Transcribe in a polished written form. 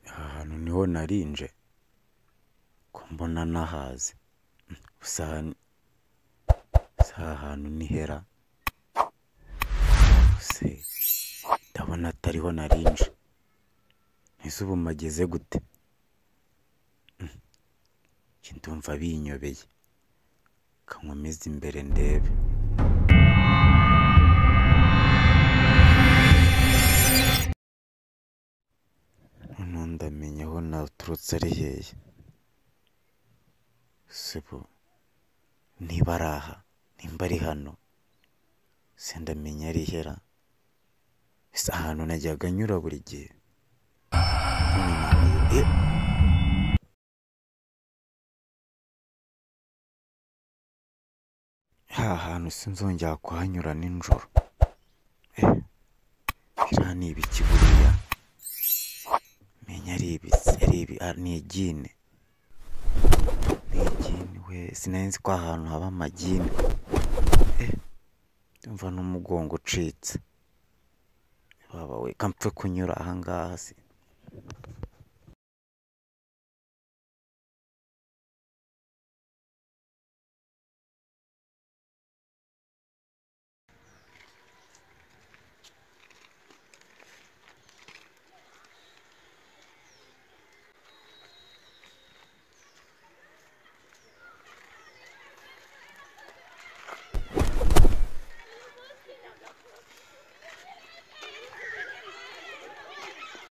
aha hantu niho narinje ko mbona nahazi gusa aha hantu ni hera se ndabona atariho narinje ese ubu mageze gute ndumva binyobeye kankomeza imbere ndebe noneho ndamenya aho naturutse ari hehe sebo niba ari aha nimba ari hano se ndamenya ari hera ese ahantu najyaga nyura buri gihe ha hantu sinzongera kuhanyura nijoro biriya ni ibiki buriya menya ari igine we sinari nzi ko ahantu haba amagini ndumva n'umugongo ucitse baba we kampfe kunyura ahangaha se